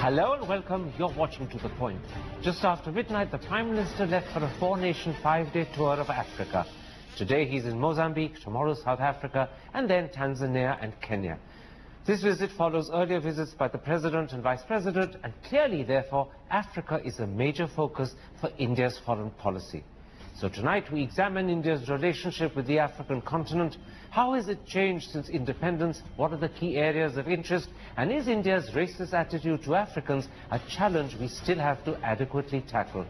Hello and welcome. You're watching To The Point. Just after midnight, the Prime Minister left for a four-nation, five-day tour of Africa. Today he's in Mozambique, tomorrow South Africa, and then Tanzania and Kenya. This visit follows earlier visits by the President and Vice President, and clearly, therefore, Africa is a major focus for India's foreign policy. So tonight we examine India's relationship with the African continent. How has it changed since independence? What are the key areas of interest? And is India's racist attitude to Africans a challenge we still have to adequately tackle?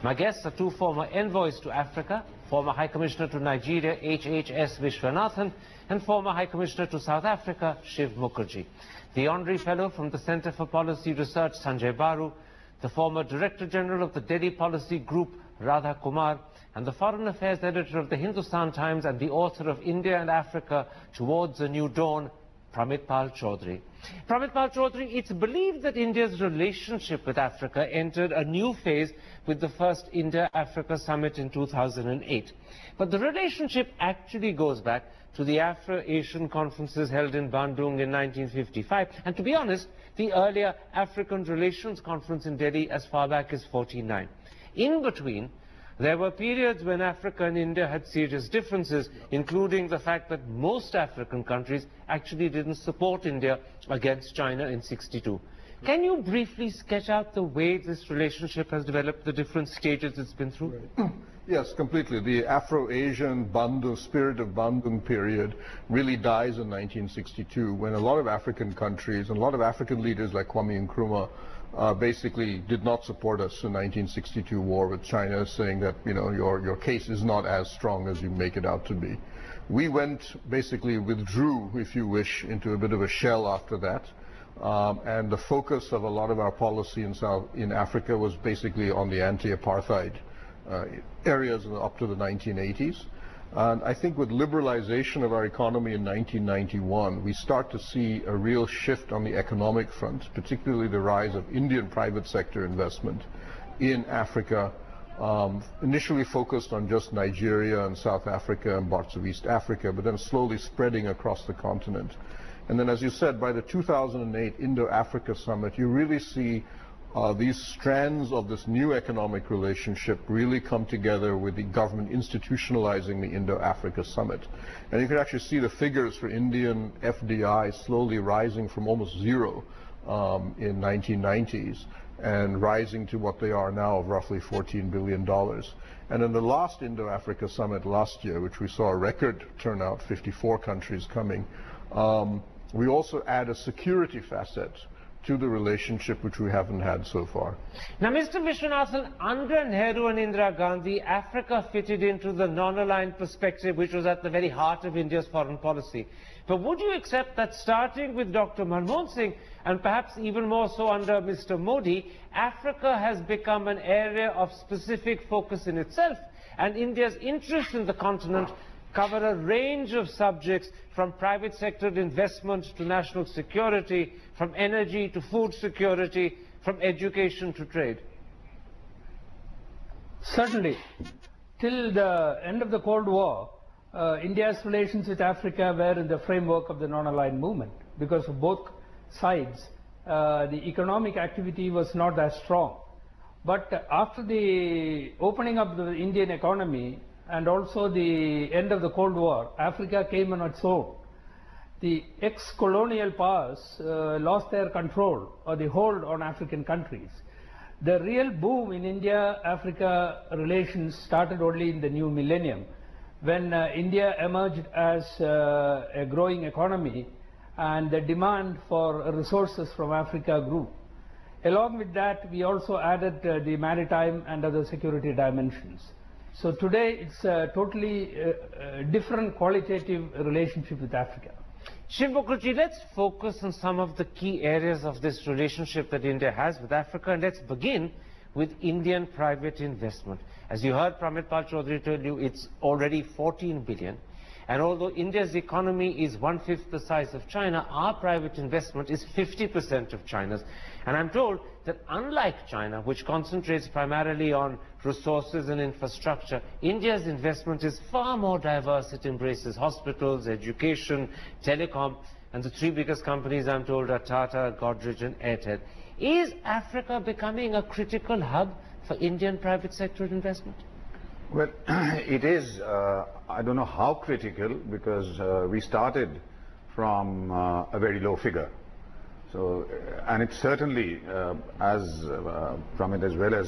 My guests are two former envoys to Africa, former High Commissioner to Nigeria, H.S. Vishwanathan, and former High Commissioner to South Africa, Shiv Mukherjee. The Honorary Fellow from the Center for Policy Research, Sanjaya Baru, the former Director General of the Delhi Policy Group, Radha Kumar, and the Foreign Affairs Editor of the Hindustan Times and the author of India and Africa Towards a New Dawn, Pramitpal Chaudhary. Pramitpal Chaudhary, it's believed that India's relationship with Africa entered a new phase with the first India-Africa summit in 2008. But the relationship actually goes back to the Afro-Asian conferences held in Bandung in 1955, and to be honest, the earlier African Relations Conference in Delhi as far back as 1949. In between, there were periods when Africa and India had serious differences, including the fact that most African countries actually didn't support India against China in '62. Can you briefly sketch out the way this relationship has developed, the different stages it's been through? Right. Yes, completely. The Afro-Asian Bandung, spirit of Bandung period really dies in 1962, when a lot of African countries and a lot of African leaders like Kwame Nkrumah basically did not support us in 1962 war with China, saying that, you know, your case is not as strong as you make it out to be. We basically withdrew, if you wish, into a bit of a shell after that. And the focus of a lot of our policy in Africa was basically on the anti-apartheid areas up to the 1980s. And I think with liberalization of our economy in 1991, we start to see a real shift on the economic front, particularly the rise of Indian private sector investment in Africa, initially focused on just Nigeria and South Africa and parts of East Africa, but then slowly spreading across the continent. And then, as you said, by the 2008 Indo-Africa Summit, you really see these strands of this new economic relationship really come together with the government institutionalizing the Indo-Africa Summit. And you can actually see the figures for Indian FDI slowly rising from almost zero in 1990s and rising to what they are now of roughly $14 billion. And in the last Indo-Africa Summit last year, which we saw a record turnout, 54 countries coming, we also add a security facet to the relationship which we haven't had so far. Now, Mr. Vishwanathan, under Nehru and Indira Gandhi, Africa fitted into the non-aligned perspective which was at the very heart of India's foreign policy. But would you accept that starting with Dr. Manmohan Singh, and perhaps even more so under Mr. Modi, Africa has become an area of specific focus in itself, and India's interest in the continent cover a range of subjects from private sector investment to national security, from energy to food security, from education to trade? Certainly. Till the end of the Cold War, India's relations with Africa were in the framework of the non-aligned movement. Because of both sides, the economic activity was not as strong. But after the opening of the Indian economy, and also the end of the Cold War, Africa came on its own. The ex-colonial powers lost their control or the hold on African countries. The real boom in India-Africa relations started only in the new millennium, when India emerged as a growing economy and the demand for resources from Africa grew. Along with that, we also added the maritime and other security dimensions. So today it's a totally different qualitative relationship with Africa. Shiv Mukherjee, let's focus on some of the key areas of this relationship that India has with Africa, and let's begin with Indian private investment. As you heard Pramitpal Chaudhary tell you, it's already 14 billion. And although India's economy is 1/5 the size of China, our private investment is 50% of China's. And I'm told that unlike China, which concentrates primarily on resources and infrastructure, India's investment is far more diverse. It embraces hospitals, education, telecom. and the three biggest companies, I'm told, are Tata, Godrej and Airtel. Is Africa becoming a critical hub for Indian private sector investment? Well, it is, I don't know how critical, because we started from a very low figure. So, and it's certainly, from it as well as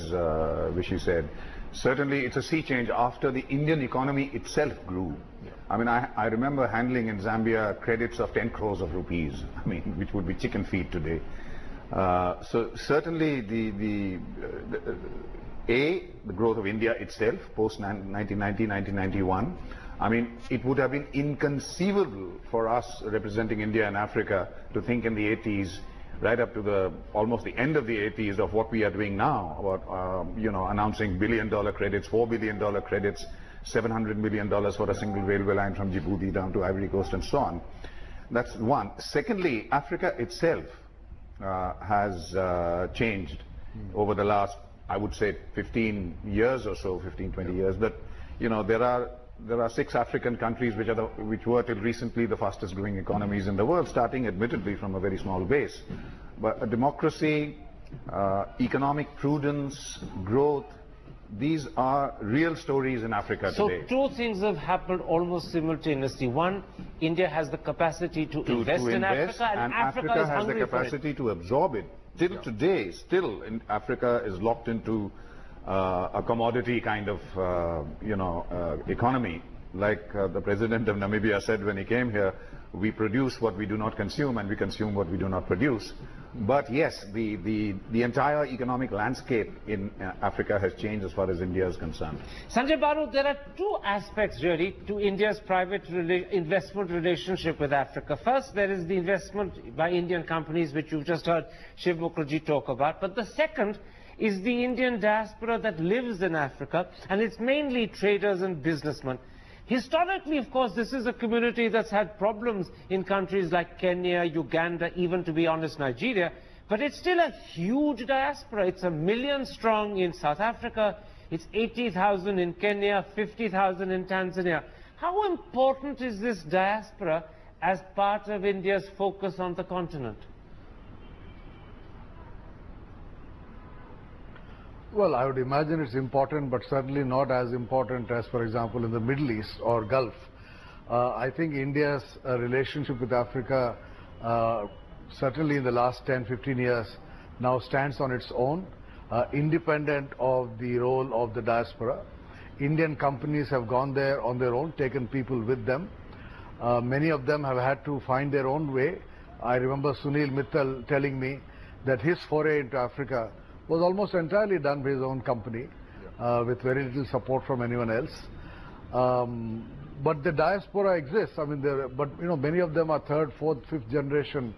Vishy said, certainly it's a sea change after the Indian economy itself grew. Yeah. I mean, I remember handling in Zambia credits of 10 crores of rupees, I mean, which would be chicken feed today. So certainly the growth of India itself, post 1990, 1991, I mean, it would have been inconceivable for us representing India and Africa to think in the 80s, right up to almost the end of the 80s, of what we are doing now, about, announcing $1 billion credits, $4 billion credits, $700 million for a single railway line from Djibouti down to Ivory Coast and so on. That's one. Secondly, Africa itself has changed over the last, I would say, 15 years or so, 15, 20 years. But, there are 6 African countries which were till recently the fastest growing economies in the world, starting admittedly from a very small base. But a democracy, economic prudence, growth, these are real stories in Africa today. So 2 things have happened almost simultaneously. One, India has the capacity to invest in Africa, and Africa has the capacity to absorb it. Till today, still Africa is locked into a commodity kind of, economy. Like the president of Namibia said when he came here, we produce what we do not consume and we consume what we do not produce. But yes, the entire economic landscape in Africa has changed as far as India is concerned. Sanjay Baru, there are 2 aspects really to India's private investment relationship with Africa. First, there is the investment by Indian companies, which you've just heard Shiv Mukherjee talk about. But the second is the Indian diaspora that lives in Africa, and it's mainly traders and businessmen. Historically, of course, this is a community that's had problems in countries like Kenya, Uganda, even, to be honest, Nigeria, but it's still a huge diaspora. It's 1 million strong in South Africa, it's 80,000 in Kenya, 50,000 in Tanzania. How important is this diaspora as part of India's focus on the continent? Well, I would imagine it's important, but certainly not as important as, for example, in the Middle East or Gulf. I think India's relationship with Africa, certainly in the last 10, 15 years, now stands on its own, independent of the role of the diaspora. Indian companies have gone there on their own, taken people with them. Many of them have had to find their own way. I remember Sunil Mittal telling me that his foray into Africa was almost entirely done by his own company, with very little support from anyone else. But the diaspora exists. I mean, many of them are 3rd, 4th, 5th generation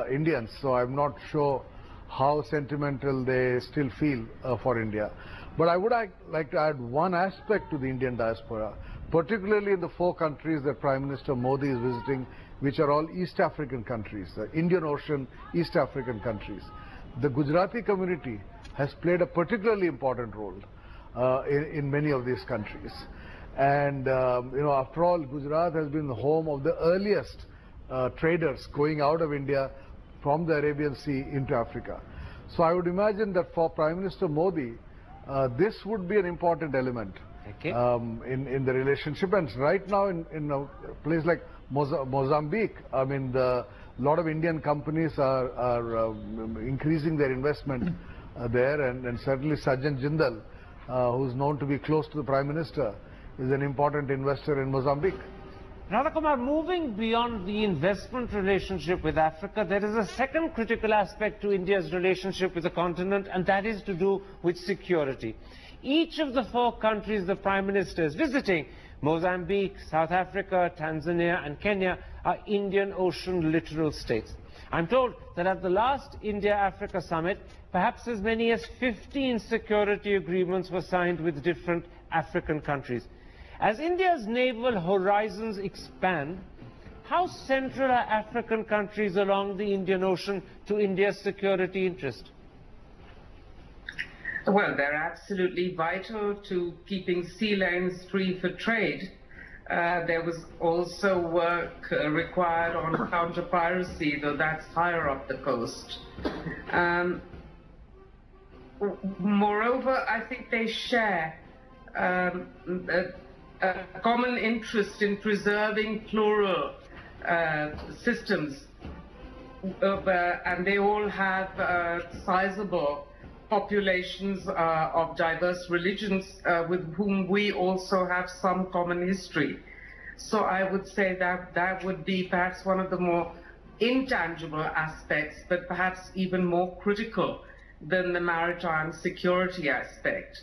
Indians. So I'm not sure how sentimental they still feel for India. But I would like to add one aspect to the Indian diaspora, particularly in the 4 countries that Prime Minister Modi is visiting, which are all East African countries, Indian Ocean, East African countries. The Gujarati community has played a particularly important role in many of these countries. And, after all, Gujarat has been the home of the earliest traders going out of India from the Arabian Sea into Africa. So I would imagine that for Prime Minister Modi, this would be an important element in the relationship. And right now in a place like Mozambique, I mean, a lot of Indian companies are increasing their investment there, and certainly Sajjan Jindal, who's known to be close to the Prime Minister, is an important investor in Mozambique. Radhakumar, moving beyond the investment relationship with Africa, there is a second critical aspect to India's relationship with the continent, and that is to do with security. Each of the 4 countries the Prime Minister is visiting, Mozambique, South Africa, Tanzania and Kenya, are Indian Ocean littoral states. I'm told that at the last India-Africa summit, perhaps as many as 15 security agreements were signed with different African countries. As India's naval horizons expand, how central are African countries along the Indian Ocean to India's security interest? Well, they're absolutely vital to keeping sea lanes free for trade. There was also work required on counter-piracy, though that's higher up the coast. Moreover, I think they share a common interest in preserving plural systems, and they all have sizable populations of diverse religions with whom we also have some common history. So I would say that that would be perhaps one of the more intangible aspects, but perhaps even more critical than the maritime security aspect,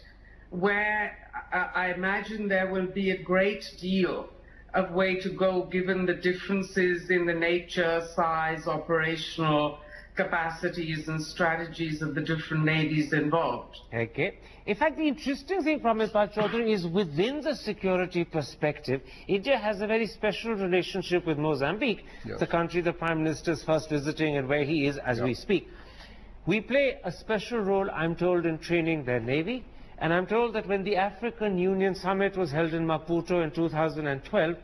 where I imagine there will be a great deal of way to go given the differences in the nature, size, operational capacities and strategies of the different navies involved. Okay. In fact, the interesting thing from Pramit Chaudhary is within the security perspective, India has a very special relationship with Mozambique, yes. the country the Prime Minister is first visiting and where he is as we speak. We play a special role, I'm told, in training their navy, and I'm told that when the African Union Summit was held in Maputo in 2012,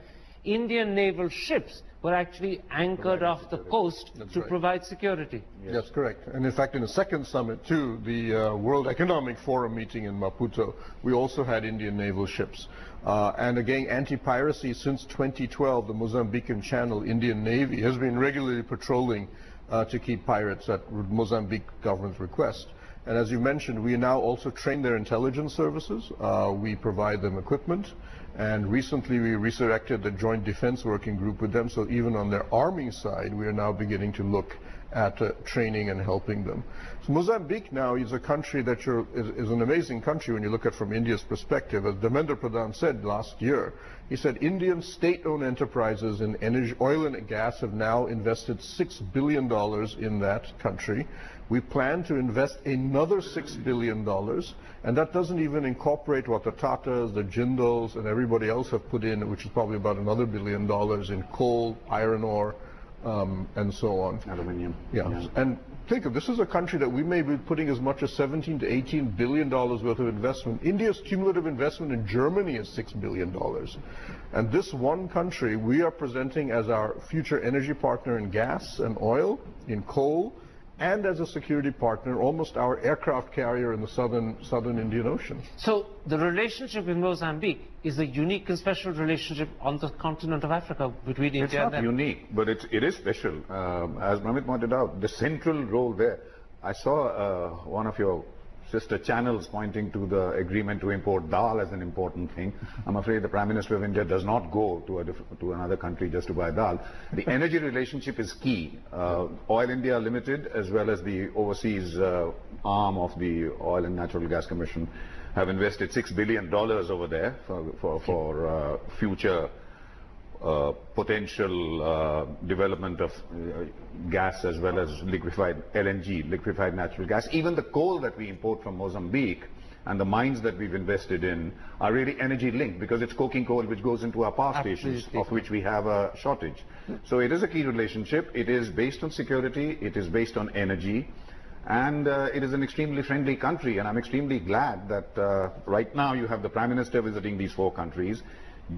Indian naval ships were actually anchored off the coast to provide security. Yes. That's correct. And in fact, in the second summit too, the World Economic Forum meeting in Maputo, we also had Indian naval ships. And again, anti-piracy since 2012, the Mozambican Channel Indian Navy has been regularly patrolling to keep pirates at Mozambique government's request. And as you mentioned, we now also train their intelligence services. We provide them equipment. And recently we resurrected the Joint Defense Working Group with them, so even on their army side, we are now beginning to look at training and helping them. So Mozambique now is a country that is an amazing country when you look at it from India's perspective. As Dharmendra Pradhan said last year, he said Indian state-owned enterprises in energy, oil and gas have now invested $6 billion in that country. We plan to invest another $6 billion, and that doesn't even incorporate what the Tatas, the Jindals, and everybody else have put in, which is probably about another $1 billion in coal, iron ore, and so on. Aluminium. Yeah. And think of this is a country that we may be putting as much as $17 to $18 billion worth of investment. India's cumulative investment in Germany is $6 billion. And this one country we are presenting as our future energy partner in gas and oil, in coal, and as a security partner, almost our aircraft carrier in the southern Indian Ocean. So the relationship with Mozambique is a unique and special relationship on the continent of Africa between India and them. It's not unique, but it is special. As Pramit pointed out, the central role there. I saw one of your sister channels pointing to the agreement to import dal as an important thing. I'm afraid the Prime Minister of India does not go to another country just to buy dal. The energy relationship is key. Oil India Limited, as well as the overseas arm of the Oil and Natural Gas Commission, have invested $6 billion over there for future potential development of gas as well as liquefied LNG, liquefied natural gas. Even the coal that we import from Mozambique and the mines that we've invested in are really energy linked, because it's coking coal which goes into our power stations, of which we have a shortage. So it is a key relationship. It is based on security, it is based on energy, and it is an extremely friendly country, and I'm extremely glad that right now you have the Prime Minister visiting these 4 countries.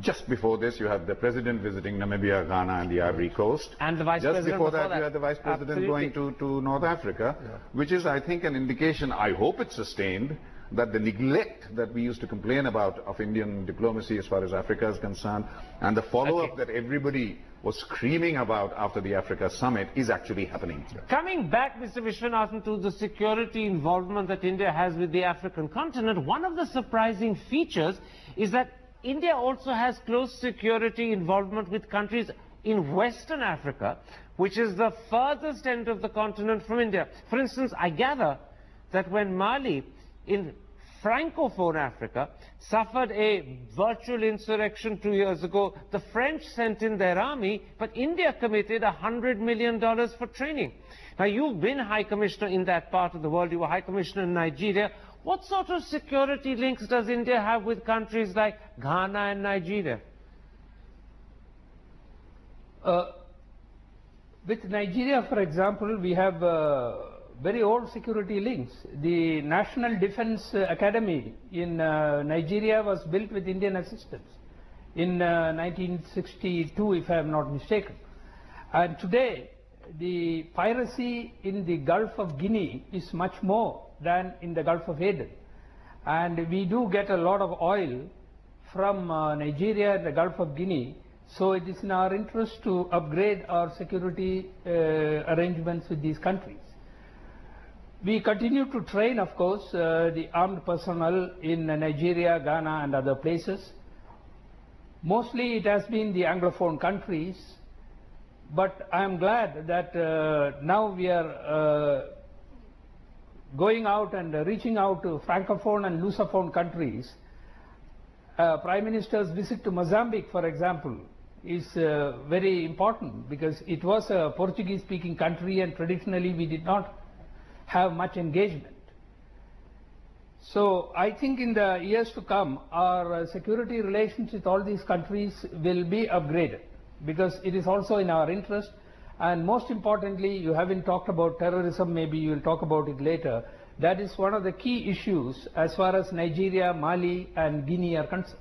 Just before this, you have the President visiting Namibia, Ghana, and the Ivory Coast. And the Vice President Just before that, you had the Vice President going to North Africa, which is, I think, an indication, I hope it's sustained, that the neglect that we used to complain about of Indian diplomacy as far as Africa is concerned, and the follow-up that everybody was screaming about after the Africa summit is actually happening. Coming back, Mr. Vishwanathan, to the security involvement that India has with the African continent, one of the surprising features is that India also has close security involvement with countries in Western Africa, which is the furthest end of the continent from India. For instance, I gather that when Mali, in Francophone Africa, suffered a virtual insurrection 2 years ago, the French sent in their army, but India committed $100 million for training. Now, you've been High Commissioner in that part of the world. You were High Commissioner in Nigeria. What sort of security links does India have with countries like Ghana and Nigeria? With Nigeria, for example, we have very old security links. The National Defense Academy in Nigeria was built with Indian assistance. in 1962, if I am not mistaken. And today, the piracy in the Gulf of Guinea is much more than in the Gulf of Aden. And we do get a lot of oil from Nigeria and the Gulf of Guinea, so it is in our interest to upgrade our security arrangements with these countries. We continue to train, of course, the armed personnel in Nigeria, Ghana and other places. Mostly it has been the Anglophone countries, but I am glad that now we are going out and reaching out to Francophone and Lusophone countries. Prime Minister's visit to Mozambique, for example, is very important because it was a Portuguese-speaking country and traditionally we did not have much engagement. So I think in the years to come, our security relations with all these countries will be upgraded because it is also in our interest. And most importantly, you haven't talked about terrorism, maybe you will talk about it later. That is one of the key issues as far as Nigeria, Mali and Guinea are concerned.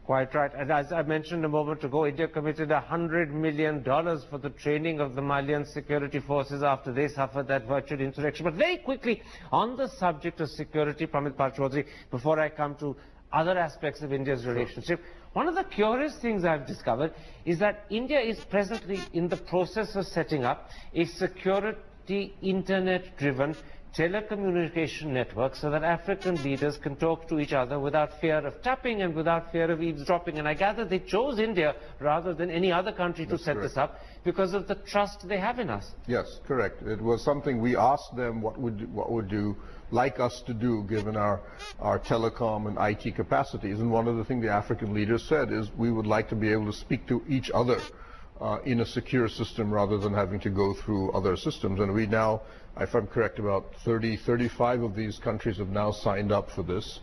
Quite right. And as I mentioned a moment ago, India committed $100 million for the training of the Malian security forces after they suffered that virtual insurrection. But very quickly, on the subject of security, Pramit Chaudhary, before I come to other aspects of India's relationship, one of the curious things I've discovered is that India is presently in the process of setting up a security internet-driven telecommunication network so that African leaders can talk to each other without fear of tapping and without fear of eavesdropping. And I gather they chose India rather than any other country to set this up because of the trust they have in us. Yes, correct. It was something we asked them what would you like us to do given our telecom and IT capacities. And one of the things the African leaders said is we would like to be able to speak to each other in a secure system rather than having to go through other systems. And we now, if I'm correct, about 35 of these countries have now signed up for this.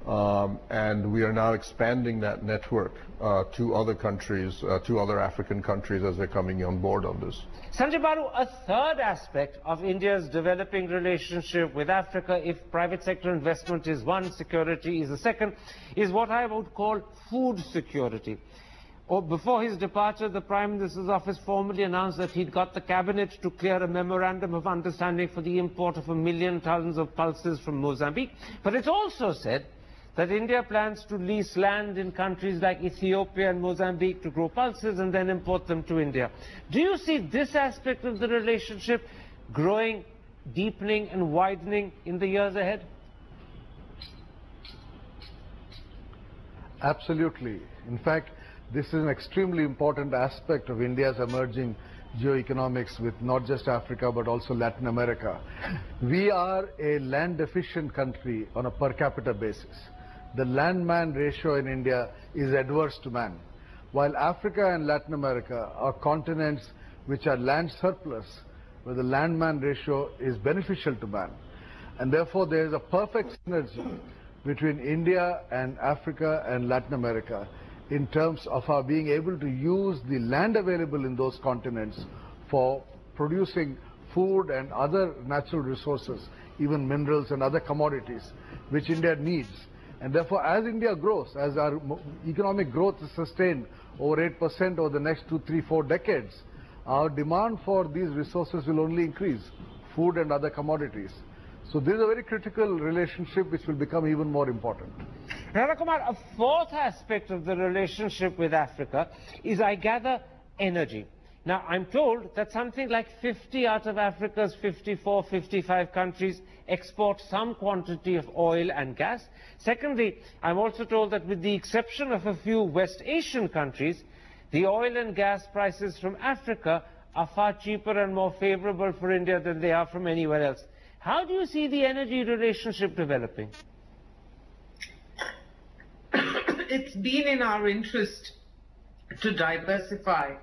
And we are now expanding that network to other countries, to other African countries as they're coming on board on this. Sanjay Baru, a third aspect of India's developing relationship with Africa, if private sector investment is one, security is the second, is what I would call food security. Before his departure, the Prime Minister's office formally announced that he'd got the cabinet to clear a memorandum of understanding for the import of 1 million tons of pulses from Mozambique. But it also said that India plans to lease land in countries like Ethiopia and Mozambique to grow pulses and then import them to India. Do you see this aspect of the relationship growing, deepening and widening in the years ahead? Absolutely. In fact, this is an extremely important aspect of India's emerging geoeconomics with not just Africa but also Latin America. We are a land deficient country on a per capita basis. The land-man ratio in India is adverse to man. While Africa and Latin America are continents which are land surplus, where the land-man ratio is beneficial to man. And therefore there is a perfect synergy between India and Africa and Latin America in terms of our being able to use the land available in those continents for producing food and other natural resources, even minerals and other commodities, which India needs. And therefore, as India grows, as our economic growth is sustained over 8% over the next 2, 3, 4 decades, our demand for these resources will only increase, food and other commodities. So this is a very critical relationship which will become even more important. Radha Kumar, a fourth aspect of the relationship with Africa is, I gather, energy. Now, I'm told that something like 50 out of Africa's 54, 55 countries export some quantity of oil and gas. Secondly, I'm also told that with the exception of a few West Asian countries, the oil and gas prices from Africa are far cheaper and more favorable for India than they are from anywhere else. How do you see the energy relationship developing? It's been in our interest to diversify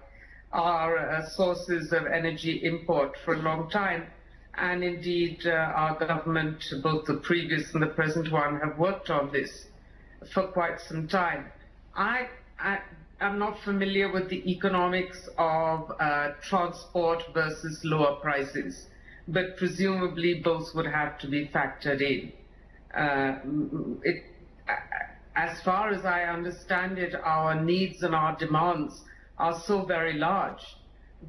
our sources of energy import for a long time. And indeed, our government, both the previous and the present one, have worked on this for quite some time. I'm not familiar with the economics of transport versus lower prices, but presumably both would have to be factored in. as far as I understand it, our needs and our demands are so very large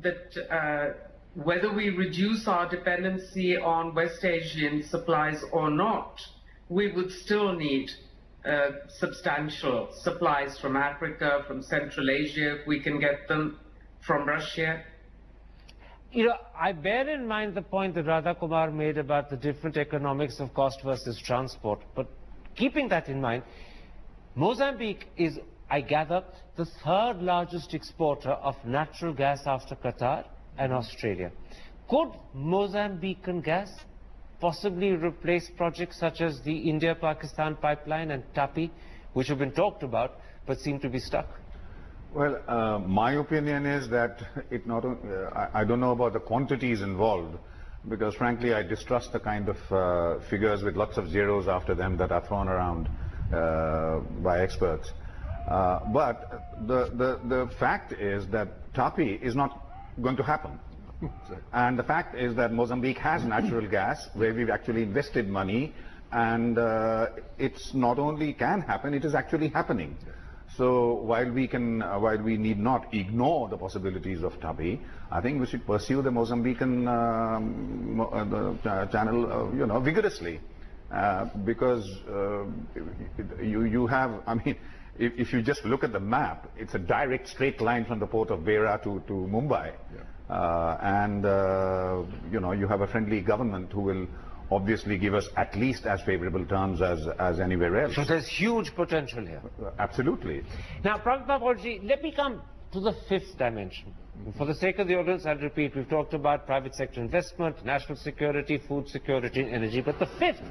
that whether we reduce our dependency on West Asian supplies or not, we would still need substantial supplies from Africa, from Central Asia, if we can get them, from Russia. You know, I bear in mind the point that Radha Kumar made about the different economics of cost versus transport. But keeping that in mind, Mozambique is, I gather, the third largest exporter of natural gas after Qatar and Australia. Could Mozambican gas possibly replace projects such as the India-Pakistan pipeline and TAPI, which have been talked about but seem to be stuck? Well, my opinion is that it not. I don't know about the quantities involved, because frankly I distrust the kind of figures with lots of zeros after them that are thrown around by experts. But the fact is that TAPI is not going to happen. And the fact is that Mozambique has natural gas, where we've actually invested money, and it's not only can happen, it is actually happening. So while we need not ignore the possibilities of TAPI, I think we should pursue the Mozambican channel, vigorously, because you have, I mean, if you just look at the map, it's a direct straight line from the port of Beira to Mumbai. Yeah. You have a friendly government who will obviously give us at least as favorable terms as anywhere else. So there's huge potential here. Absolutely. Now, Prabhupada, let me come to the fifth dimension. For the sake of the audience, I'll repeat, we've talked about private sector investment, national security, food security and energy, but the fifth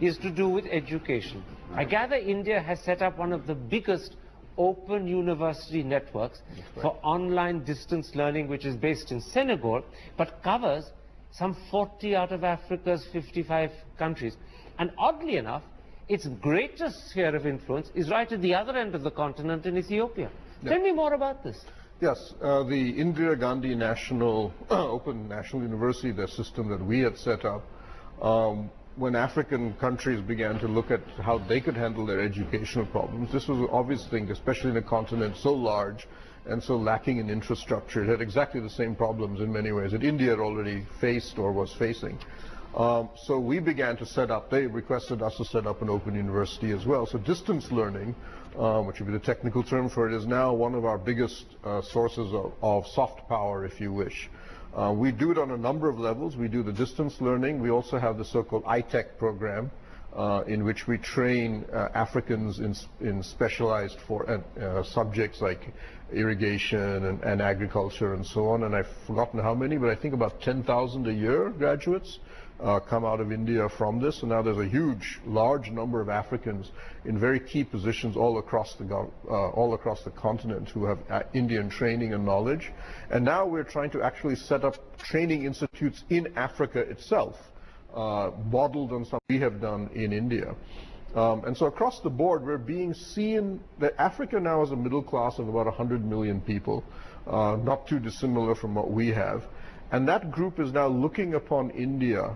is to do with education. I gather India has set up one of the biggest open university networks for online distance learning, which is based in Senegal, but covers some 40 out of Africa's 55 countries. And oddly enough, its greatest sphere of influence is right at the other end of the continent in Ethiopia. Yeah. Tell me more about this. Yes, the Indira Gandhi National Open National University, the system that we had set up, when African countries began to look at how they could handle their educational problems, this was an obvious thing, especially in a continent so large and so lacking in infrastructure. It had exactly the same problems in many ways that India had already faced or was facing. So we began to set up, they requested us to set up an open university as well. So distance learning, which would be the technical term for it, is now one of our biggest sources of soft power, if you wish. We do it on a number of levels. We do the distance learning. We also have the so-called ITEC program, in which we train Africans in specialized subjects like irrigation and agriculture and so on. And I've forgotten how many, but I think about 10,000 a year graduates come out of India from this. And now there's a large number of Africans in very key positions all across the continent who have Indian training and knowledge. And now we're trying to actually set up training institutes in Africa itself, modeled on something we have done in India. And so across the board, we're being seen that Africa now has a middle class of about 100 million people, not too dissimilar from what we have. And that group is now looking upon India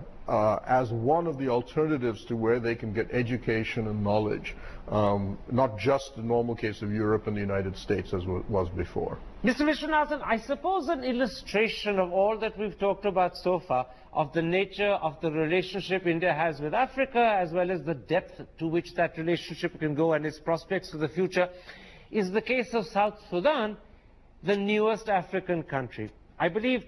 as one of the alternatives to where they can get education and knowledge, not just the normal case of Europe and the United States as was before. Mr. Vishwanathan, I suppose an illustration of all that we've talked about so far, of the nature of the relationship India has with Africa, as well as the depth to which that relationship can go and its prospects for the future, is the case of South Sudan, the newest African country. I believe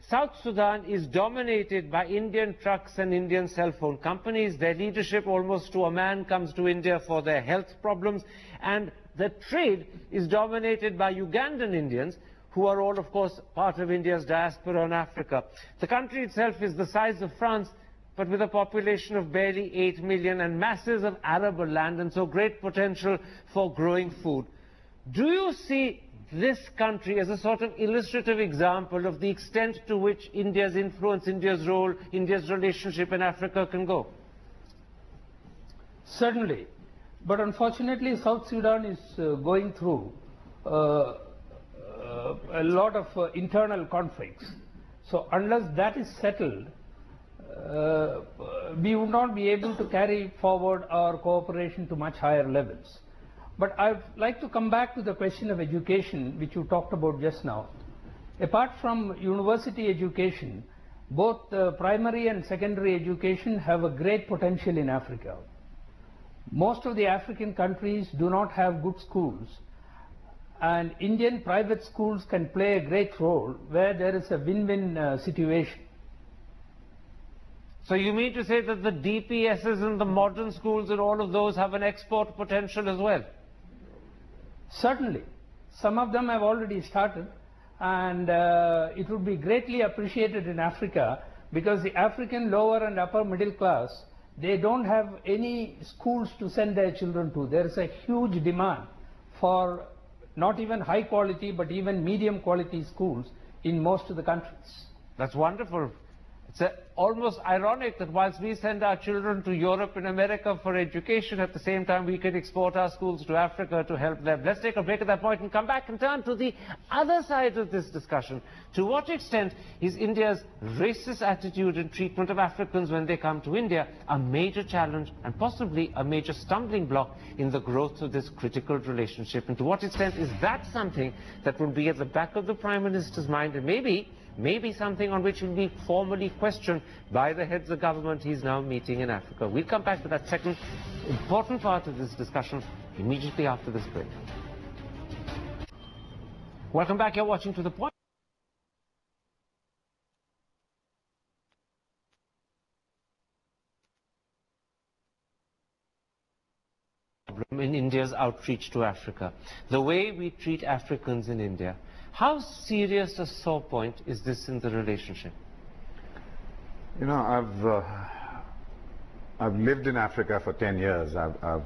South Sudan is dominated by Indian trucks and Indian cell phone companies. Their leadership, almost to a man, comes to India for their health problems, and the trade is dominated by Ugandan Indians, who are all, of course, part of India's diaspora in Africa. The country itself is the size of France, but with a population of barely 8 million and masses of arable land, and so great potential for growing food. Do you see this country as a sort of illustrative example of the extent to which India's influence, India's role, India's relationship in Africa can go? Certainly. But unfortunately, South Sudan is going through a lot of internal conflicts. So unless that is settled, we would not be able to carry forward our cooperation to much higher levels. But I'd like to come back to the question of education, which you talked about just now. Apart from university education, both primary and secondary education have a great potential in Africa. Most of the African countries do not have good schools, and Indian private schools can play a great role where there is a win-win situation. So you mean to say that the DPSs and the modern schools and all of those have an export potential as well? Certainly. Some of them have already started, and it would be greatly appreciated in Africa, because the African lower and upper middle class, they don't have any schools to send their children to. There is a huge demand for not even high quality but even medium quality schools in most of the countries. That's wonderful. It's almost ironic that whilst we send our children to Europe and America for education, at the same time we can export our schools to Africa to help them. Let's take a break at that point and come back and turn to the other side of this discussion. To what extent is India's racist attitude and treatment of Africans when they come to India a major challenge and possibly a major stumbling block in the growth of this critical relationship? And to what extent is that something that will be at the back of the Prime Minister's mind, and maybe something on which will be formally questioned by the heads of government he's now meeting in Africa? We'll come back to that second important part of this discussion immediately after this break. Welcome back. You're watching To The Point. In India's outreach to Africa, the way we treat Africans in India, how serious a sore point is this in the relationship? You know, I've lived in Africa for 10 years. I've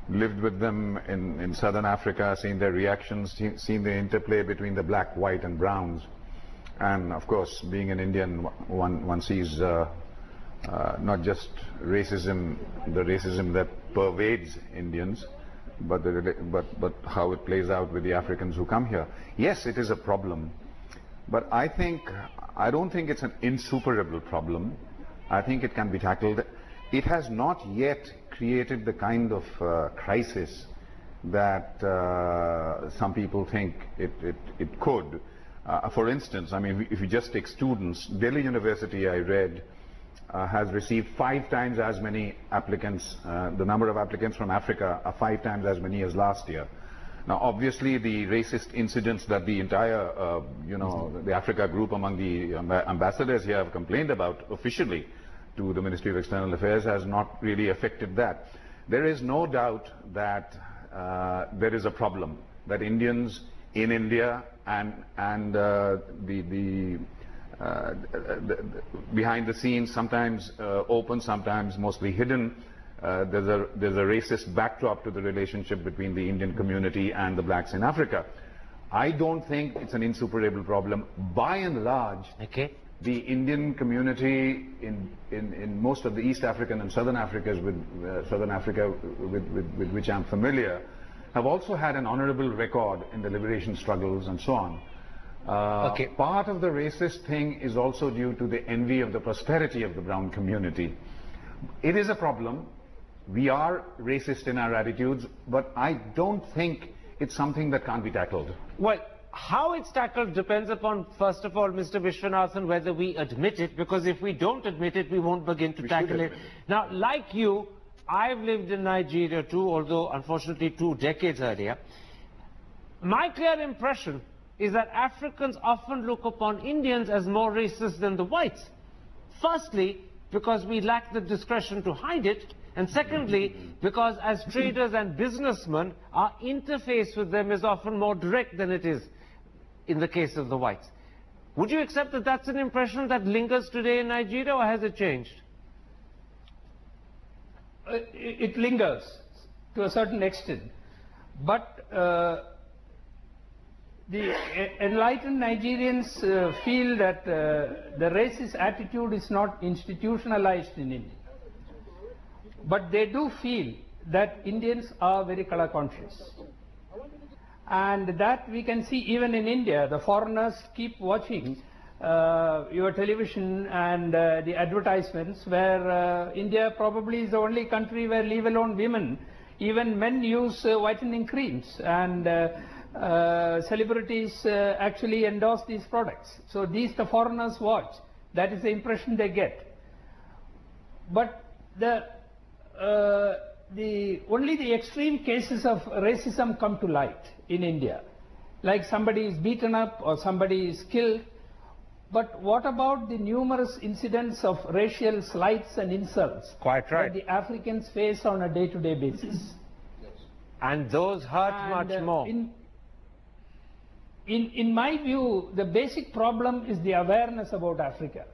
lived with them in southern Africa, seen their reactions, seen the interplay between the black, white and browns. And of course, being an Indian, one sees not just racism, the racism that pervades Indians, but how it plays out with the Africans who come here. Yes, it is a problem, but I don't think it's an insuperable problem. I think it can be tackled. It has not yet created the kind of crisis that some people think it could. For instance, I mean, if you just take students, Delhi University, I read, has received 5 times as many applicants. The number of applicants from Africa are 5 times as many as last year. Now, obviously, the racist incidents that the entire, the Africa group among the ambassadors here have complained about officially to the Ministry of External Affairs has not really affected that. There is no doubt that there is a problem, that Indians in India and behind the scenes, sometimes open, sometimes mostly hidden, there's a racist backdrop to the relationship between the Indian community and the blacks in Africa. I don't think it's an insuperable problem. By and large, the Indian community in most of the East African and Southern Africa with which I'm familiar, have also had an honorable record in the liberation struggles and so on. Part of the racist thing is also due to the envy of the prosperity of the brown community. It is a problem. We are racist in our attitudes, but I don't think it's something that can't be tackled. Well, how it's tackled depends upon, first of all, Mr. Vishwanathan, whether we admit it, because if we don't admit it, we won't begin to tackle it. Now, like you, I've lived in Nigeria too, although unfortunately 2 decades earlier. My clear impression is that Africans often look upon Indians as more racist than the whites. Firstly, because we lack the discretion to hide it, and secondly, because as traders and businessmen, our interface with them is often more direct than it is in the case of the whites. Would you accept that that's an impression that lingers today in Nigeria, or has it changed? It lingers to a certain extent, but the enlightened Nigerians feel that the racist attitude is not institutionalized in India. But they do feel that Indians are very color conscious. And that we can see even in India. The foreigners keep watching your television and the advertisements, where India probably is the only country where, leave alone women, even men use whitening creams, and celebrities actually endorse these products. So these the foreigners watch. That is the impression they get. But only the extreme cases of racism come to light in India. Like somebody is beaten up or somebody is killed. But what about the numerous incidents of racial slights and insults Quite right. that the Africans face on a day-to-day basis? And those hurt much more. In my view, the basic problem is the awareness about Africa.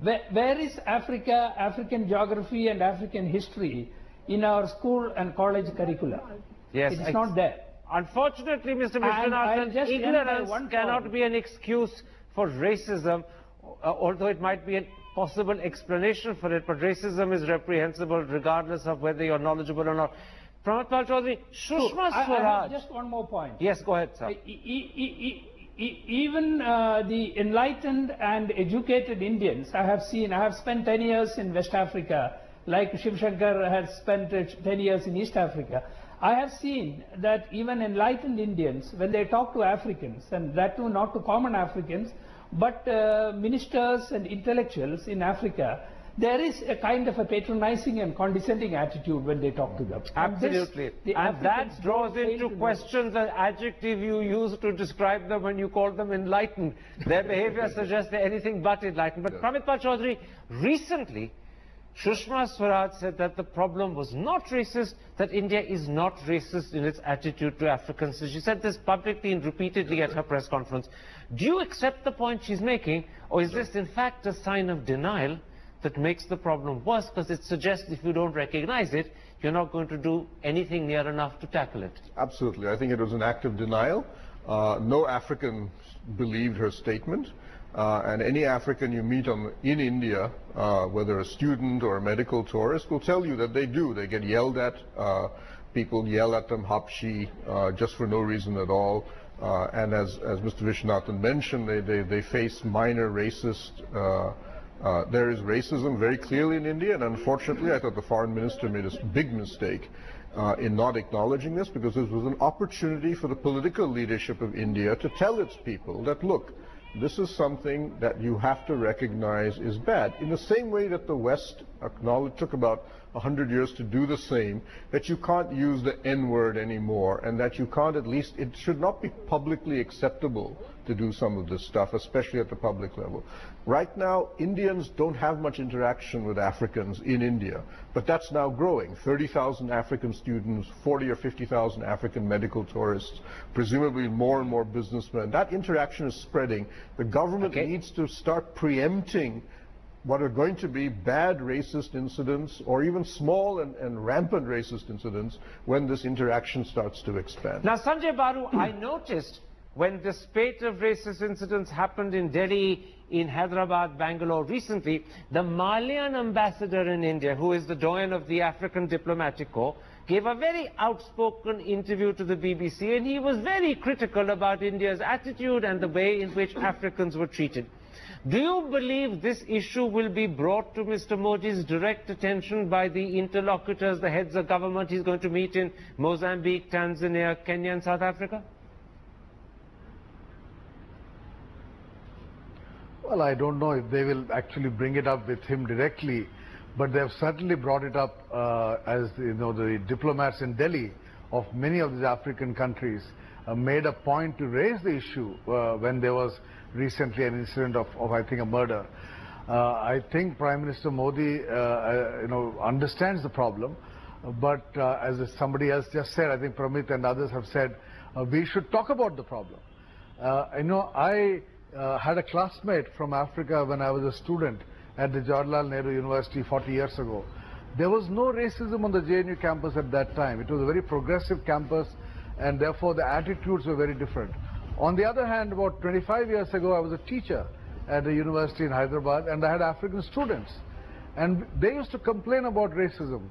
Where is Africa, African geography and African history in our school and college curricula? Yes, it is not there. Unfortunately, Mr. Vishwanathan, ignorance cannot be an excuse for racism, although it might be a possible explanation for it, but racism is reprehensible regardless of whether you're knowledgeable or not. Pramatpal Chaudhary, Sushma Swaraj. Just one more point. Yes, go ahead, sir. Even the enlightened and educated Indians, I have spent 10 years in West Africa, like Shiv Shankar has spent 10 years in East Africa. I have seen that even enlightened Indians, when they talk to Africans, and that too not to common Africans, but ministers and intellectuals in Africa, there is a kind of a patronizing and condescending attitude when they talk to them. Absolutely. And that draws into question the adjective you use to describe them when you call them enlightened. Their behavior suggests they're anything but enlightened. But Pramatpal Chaudhary, recently, Sushma Swaraj said that the problem was not racist, that India is not racist in its attitude to Africans. So she said this publicly and repeatedly at her press conference. Do you accept the point she's making, or is this in fact a sign of denial that makes the problem worse, because it suggests if you don't recognize it, you're not going to do anything near enough to tackle it? Absolutely. I think it was an act of denial. No African believed her statement. And any African you meet in India, whether a student or a medical tourist, will tell you that they do. They get yelled at. People yell at them, Hapshi, just for no reason at all. And as Mr. Vishwanathan mentioned, they face minor racist. There is racism very clearly in India, and unfortunately, I thought the foreign minister made a big mistake in not acknowledging this, because this was an opportunity for the political leadership of India to tell its people that, look, this is something that you have to recognize is bad. In the same way that the West took about 100 years to do the same, that you can't use the N-word anymore, and that you can't, at least, it should not be publicly acceptable to do some of this stuff, especially at the public level. Right now, Indians don't have much interaction with Africans in India, but that's now growing. 30,000 African students, 40 or 50,000 African medical tourists, presumably more and more businessmen. That interaction is spreading. The government needs to start preempting what are going to be bad racist incidents, or even small and rampant racist incidents, when this interaction starts to expand. Now, Sanjay Baru, I noticed when the spate of racist incidents happened in Delhi, in Hyderabad, Bangalore recently, the Malian ambassador in India, who is the doyen of the African Diplomatic Corps, gave a very outspoken interview to the BBC, and he was very critical about India's attitude and the way in which Africans were treated. Do you believe this issue will be brought to Mr. Modi's direct attention by the interlocutors, the heads of government he's going to meet in Mozambique, Tanzania, Kenya and South Africa? Well, I don't know if they will actually bring it up with him directly, but they have certainly brought it up as you know, the diplomats in Delhi of many of these African countries made a point to raise the issue when there was recently an incident of I think a murder. I think Prime Minister Modi understands the problem, but as somebody else just said, I think Pramit and others have said, we should talk about the problem. I had a classmate from Africa when I was a student at the Jawaharlal Nehru University 40 years ago. There was no racism on the JNU campus at that time. It was a very progressive campus, and therefore the attitudes were very different. On the other hand, about 25 years ago, I was a teacher at a university in Hyderabad, and I had African students. And they used to complain about racism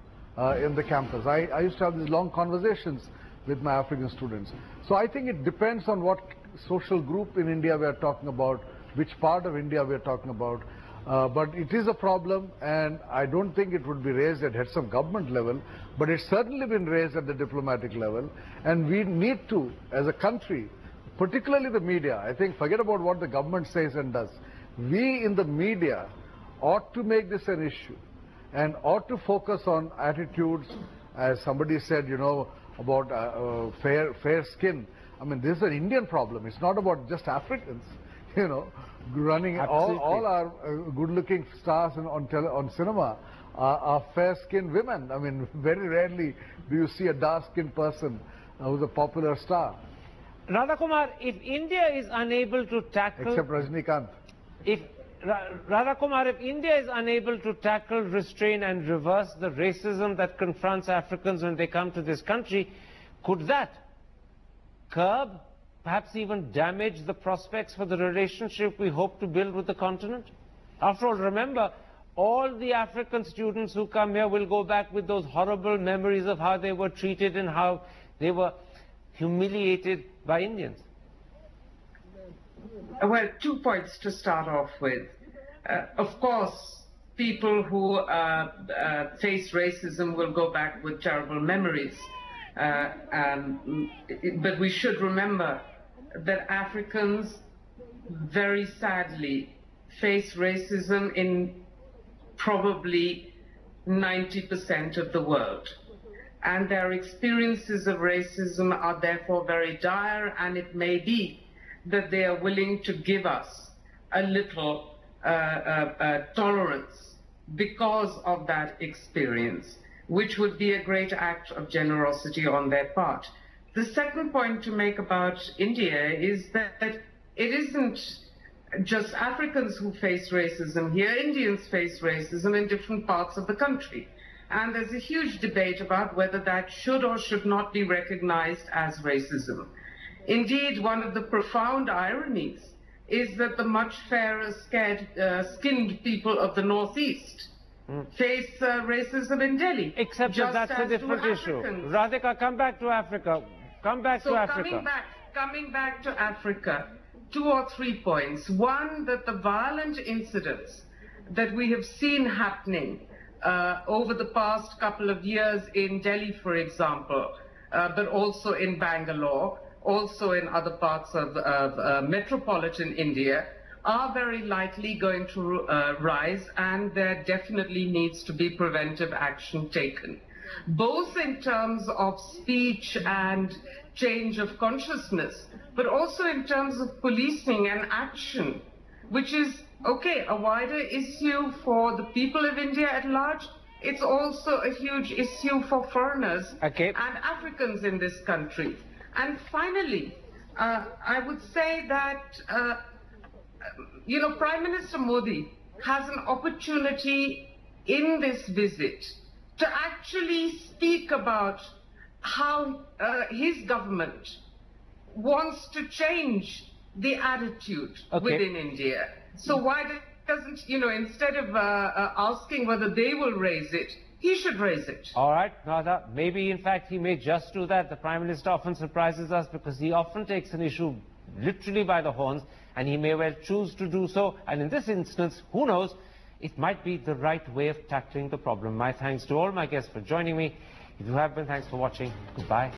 in the campus. I used to have these long conversations with my African students. So I think it depends on what social group in India we are talking about, which part of India we are talking about. But it is a problem, and I don't think it would be raised at heads of government level, but it's certainly been raised at the diplomatic level, and we need to, as a country, particularly the media, I think, forget about what the government says and does. We in the media ought to make this an issue and ought to focus on attitudes, as somebody said, you know, about fair skin. I mean, this is an Indian problem. It's not about just Africans, you know, running. All our good-looking stars on cinema are fair-skinned women. I mean, very rarely do you see a dark-skinned person who's a popular star. Radhakumar, if India is unable to tackle... Except Rajnikant. Radhakumar, if India is unable to tackle, restrain and reverse the racism that confronts Africans when they come to this country, could that curb, perhaps even damage the prospects for the relationship we hope to build with the continent? After all, remember, all the African students who come here will go back with those horrible memories of how they were treated and how they were humiliated by Indians. Well, 2 points to start off with. Of course, people who face racism will go back with terrible memories. But we should remember that Africans very sadly face racism in probably 90% of the world. And their experiences of racism are therefore very dire, and it may be that they are willing to give us a little tolerance because of that experience, which would be a great act of generosity on their part. The second point to make about India is that it isn't just Africans who face racism here. Indians face racism in different parts of the country. And there's a huge debate about whether that should or should not be recognized as racism. Indeed, one of the profound ironies is that the much fairer skinned people of the Northeast face racism in Delhi. Except that that's a different issue. Radhika, come back to Africa. Come back to Africa. Coming back to Africa, 2 or 3 points. One, that the violent incidents that we have seen happening over the past couple of years in Delhi, for example, but also in Bangalore, also in other parts of metropolitan India, are very likely going to rise, and there definitely needs to be preventive action taken, both in terms of speech and change of consciousness, but also in terms of policing and action, which is, okay, a wider issue for the people of India at large. It's also a huge issue for foreigners and Africans in this country. And finally, I would say that, you know, Prime Minister Modi has an opportunity in this visit to actually speak about how his government wants to change the attitude within India. So why doesn't, you know, instead of asking whether they will raise it, he should raise it. All right, Radha, maybe in fact he may just do that. The Prime Minister often surprises us because he often takes an issue literally by the horns, and he may well choose to do so. And in this instance, who knows, it might be the right way of tackling the problem. My thanks to all my guests for joining me. If you have been, thanks for watching. Goodbye.